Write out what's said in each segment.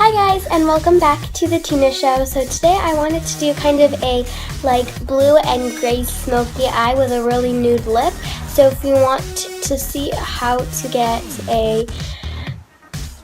Hi guys, and welcome back to the Tina Show. So today I wanted to do kind of a blue and gray smoky eye with a really nude lip. So if you want to see how to get a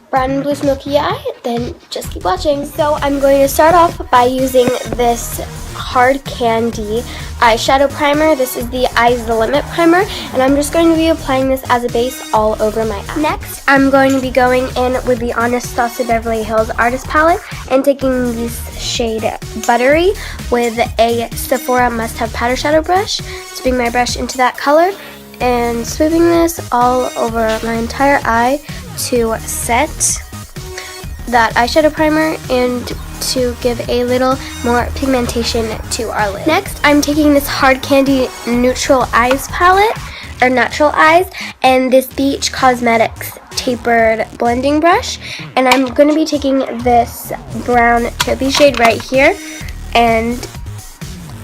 brown and blue smoky eye, then just keep watching. So I'm going to start off by using this Hard Candy eyeshadow primer. This is the Eyes the Limit primer, and I'm just going to be applying this as a base all over my eye. Next, I'm going to be going in with the Anastasia Beverly Hills Artist Palette and taking this shade Buttery with a Sephora Must Have Powder Shadow brush, dipping my brush into that color and sweeping this all over my entire eye to set that eyeshadow primer and to give a little more pigmentation to our lid. Next, I'm taking this Hard Candy Neutral Eyes palette, or Natural Eyes, and this Beach Cosmetics tapered blending brush, and I'm going to be taking this brown taupey shade right here and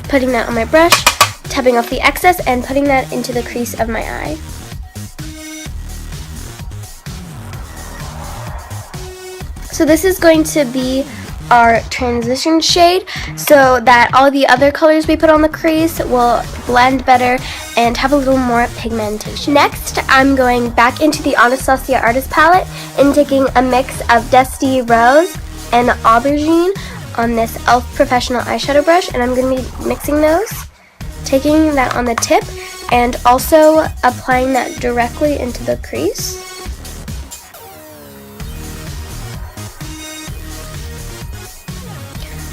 putting that on my brush, tapping off the excess, and putting that into the crease of my eye. So this is going to be our transition shade so that all the other colors we put on the crease will blend better and have a little more pigmentation. Next, I'm going back into the Anastasia Artist Palette and taking a mix of Dusty Rose and Aubergine on this e.l.f. Professional eyeshadow brush, and I'm going to be mixing those, taking that on the tip, and also applying that directly into the crease.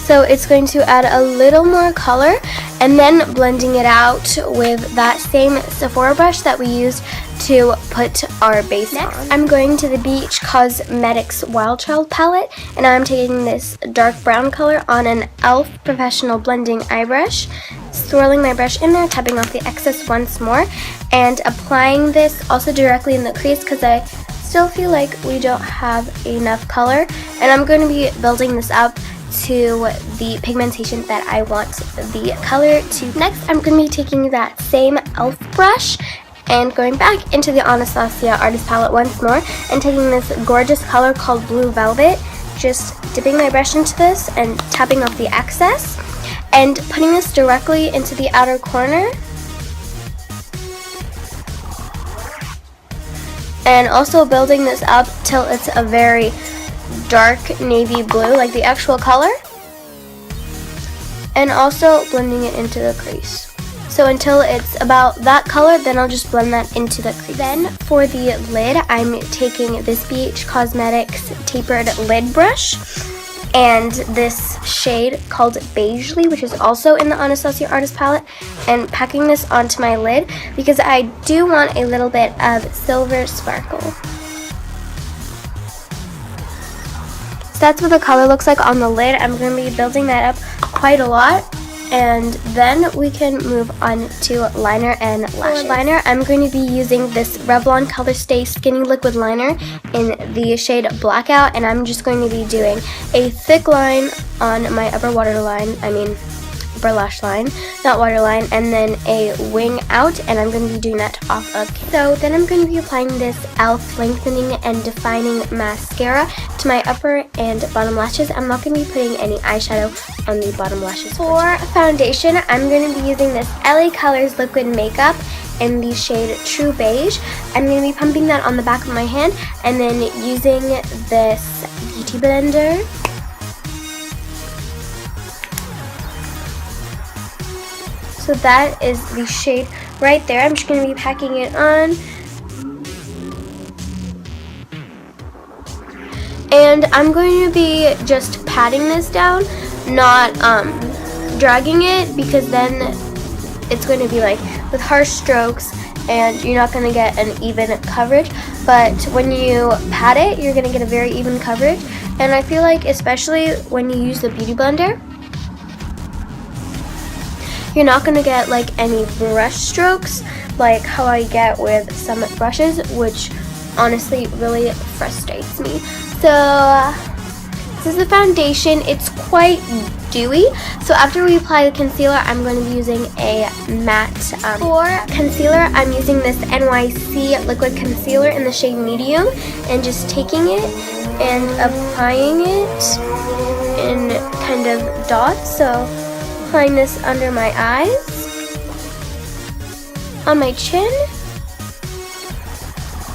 So it's going to add a little more color, and then blending it out with that same Sephora brush that we used to put our base on. Next, I'm going to the Beach Cosmetics Wild Child palette, and I'm taking this dark brown color on an e.l.f. Professional Blending Eye Brush, swirling my brush in there, tapping off the excess once more, and applying this also directly in the crease because I still feel like we don't have enough color, and I'm going to be building this up to the pigmentation that I want the color to. Next, I'm going to be taking that same e.l.f. brush and going back into the Anastasia Artist Palette once more and taking this gorgeous color called Blue Velvet, just dipping my brush into this and tapping off the excess and putting this directly into the outer corner, and also building this up till it's a very dark navy blue, like the actual color, and also blending it into the crease. So until it's about that color, then I'll just blend that into the crease. Then for the lid, I'm taking this Beach Cosmetics tapered lid brush and this shade called Beigely, which is also in the Anastasia Artist Palette, and packing this onto my lid because I do want a little bit of silver sparkle. So that's what the color looks like on the lid. I'm going to be building that up quite a lot, and then we can move on to liner and lashes. For liner, I'm going to be using this Revlon Color Stay Skinny Liquid Liner in the shade Blackout, and I'm just going to be doing a thick line on my upper lash line, not waterline, and then a wing out, and I'm going to be doing that off of camera. So then I'm going to be applying this e.l.f. Lengthening and Defining Mascara to my upper and bottom lashes. I'm not going to be putting any eyeshadow on the bottom lashes. For foundation, I'm going to be using this LA Colors Liquid Makeup in the shade True Beige. I'm going to be pumping that on the back of my hand and then using this beauty blender so that is the shade right there. I'm just going to be packing it on. And I'm going to be just patting this down, not dragging it, because then it's going to be like with harsh strokes and you're not going to get an even coverage. But when you pat it, you're going to get a very even coverage. And I feel like especially when you use the beauty blender, you're not going to get like any brush strokes like how I get with some brushes, which honestly really frustrates me. So this is the foundation. It's quite dewy. So after we apply the concealer, I'm going to be using a matte. For concealer, I'm using this NYC liquid concealer in the shade Medium and just taking it and applying it in kind of dots. So applying this under my eyes, on my chin,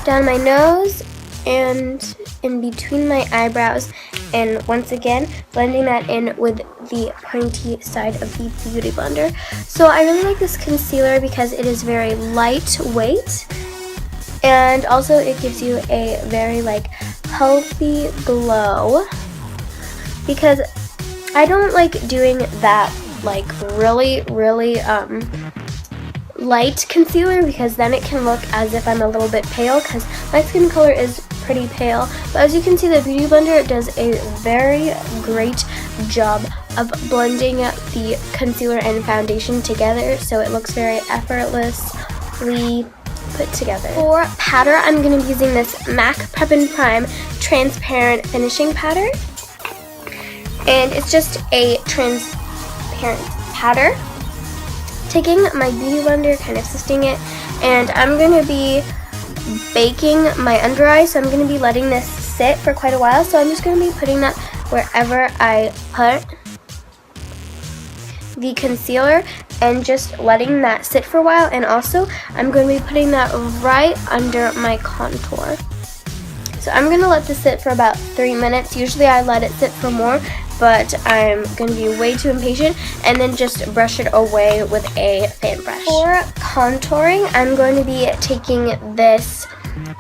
down my nose, and in between my eyebrows, and once again blending that in with the pointy side of the Beauty Blender. So I really like this concealer because it is very lightweight, and also it gives you a very like healthy glow, because I don't like doing that like really light concealer, because then it can look as if I'm a little bit pale, because my skin color is pretty pale. But as you can see, the Beauty Blender does a very great job of blending the concealer and foundation together, so it looks very effortlessly put together. For powder, I'm going to be using this MAC Prep and Prime transparent finishing powder, and it's just a transparent powder. Taking my Beauty Blender, kind of assisting it, and I'm going to be baking my under eye, so I'm going to be letting this sit for quite a while. So I'm just going to be putting that wherever I put the concealer and just letting that sit for a while. And also I'm going to be putting that right under my contour. So I'm going to let this sit for about 3 minutes. Usually I let it sit for more, but I'm going to be way too impatient, and then just brush it away with a fan brush. For contouring, I'm going to be taking this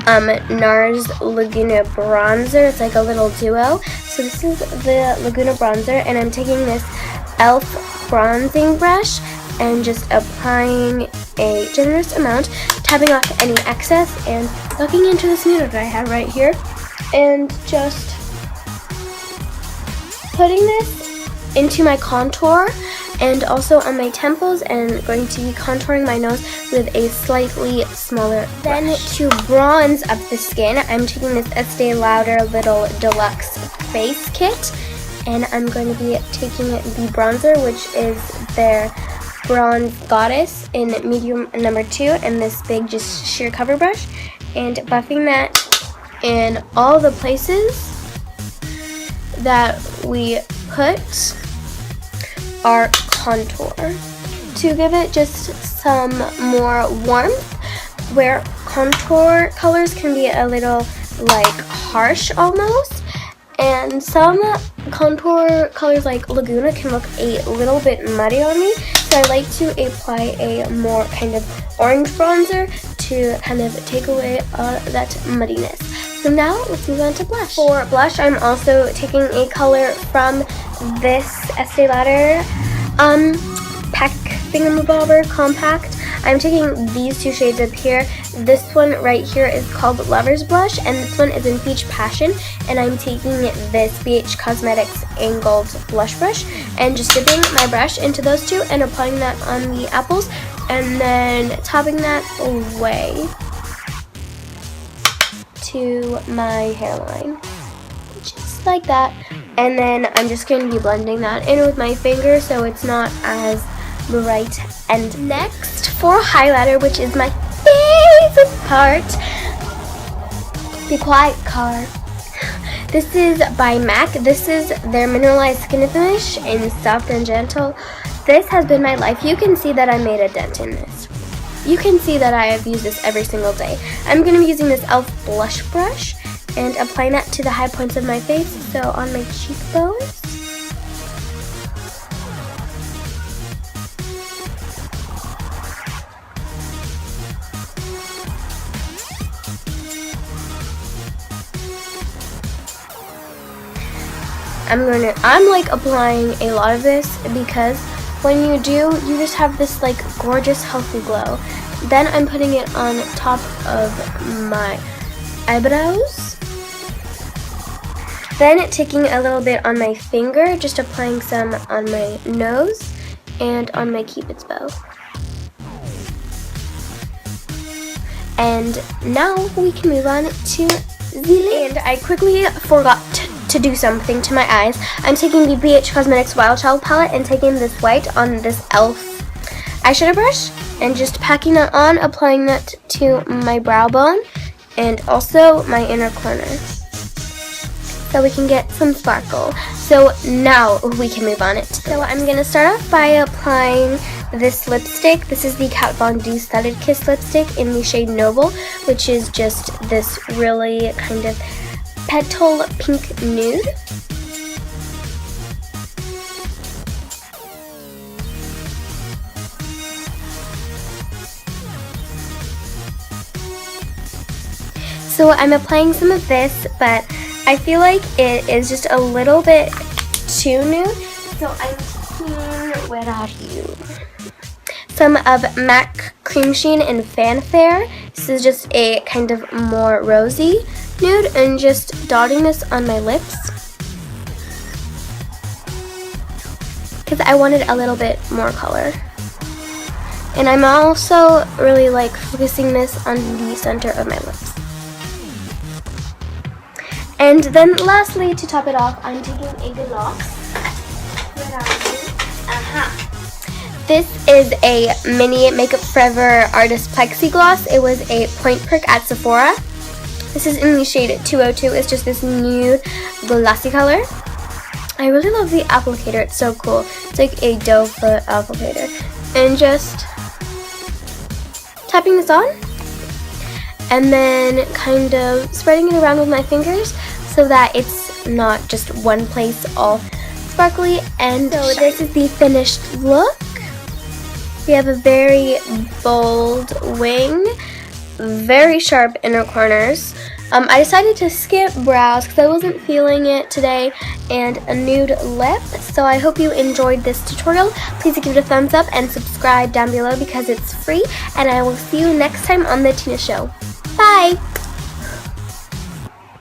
NARS Laguna bronzer. It's like a little duo. So this is the Laguna bronzer, and I'm taking this e.l.f. bronzing brush and just applying a generous amount, tapping off any excess, and looking into this mirror that I have right here, and just putting this into my contour and also on my temples, and going to be contouring my nose with a slightly smaller brush. Then to bronze up the skin, I'm taking this Estee Lauder Little Deluxe Face Kit, and I'm going to be taking the bronzer, which is their Bronze Goddess in medium number 2, and this big just sheer cover brush, and buffing that in all the places that we put our contour to give it just some more warmth, where contour colors can be a little like harsh almost, and some contour colors like Laguna can look a little bit muddy on me, so I like to apply a more kind of orange bronzer to kind of take away that muddiness. So now let's move on to blush. For blush, I'm also taking a color from this Estee Lauder Pack Thingamabobber Compact. I'm taking these 2 shades up here. This one right here is called Lover's Blush, and this one is in Peach Passion, and I'm taking this BH Cosmetics Angled Blush Brush and just dipping my brush into those 2 and applying that on the apples, and then topping that away to my hairline, just like that. And then I'm just going to be blending that in with my finger so it's not as bright. And next, for highlighter, which is my favorite part, be quiet, car. This is by MAC. This is their mineralized skin finish in soft and gentle. This has been my life. You can see that I made a dent in this. You can see that I have used this every single day. I'm going to be using this e.l.f. blush brush and applying that to the high points of my face, so on my cheekbones. I'm like applying a lot of this, because when you do, you just have this like gorgeous healthy glow. Then I'm putting it on top of my eyebrows. Then taking a little bit on my finger, just applying some on my nose and on my Cupid's bow. And now we can move on to the lid. And I quickly forgot to do something to my eyes. I'm taking the BH Cosmetics Wild Child palette and taking this white on this e.l.f. eyeshadow brush and just packing that on, applying that to my brow bone and also my inner corner. so we can get some sparkle. So now we can move on it. So I'm going to start off by applying this lipstick. This is the Kat Von D Studded Kiss lipstick in the shade Noble, which is just this really kind of petal pink nude. So I'm applying some of this, but I feel like it is just a little bit too nude, so I'm taking, where are you? Some of MAC Cream Sheen and Fanfare. This is just a kind of more rosy nude, and just dotting this on my lips because I wanted a little bit more color. And I'm also really like focusing this on the center of my lips. And then lastly, to top it off, I'm taking a gloss. Where are you? This is a mini Makeup Forever Artist Plexi Gloss. It was a point perk at Sephora. This is in the shade 202. It's just this nude glossy color. I really love the applicator. It's so cool. It's like a doe foot applicator. And just tapping this on. And then kind of spreading it around with my fingers so that it's not just one place all sparkly and so shiny. This is the finished look. We have a very bold wing, very sharp inner corners. I decided to skip brows because I wasn't feeling it today, and a nude lip. So I hope you enjoyed this tutorial. Please give it a thumbs up and subscribe down below because it's free, and I will see you next time on The Tina Show. Bye!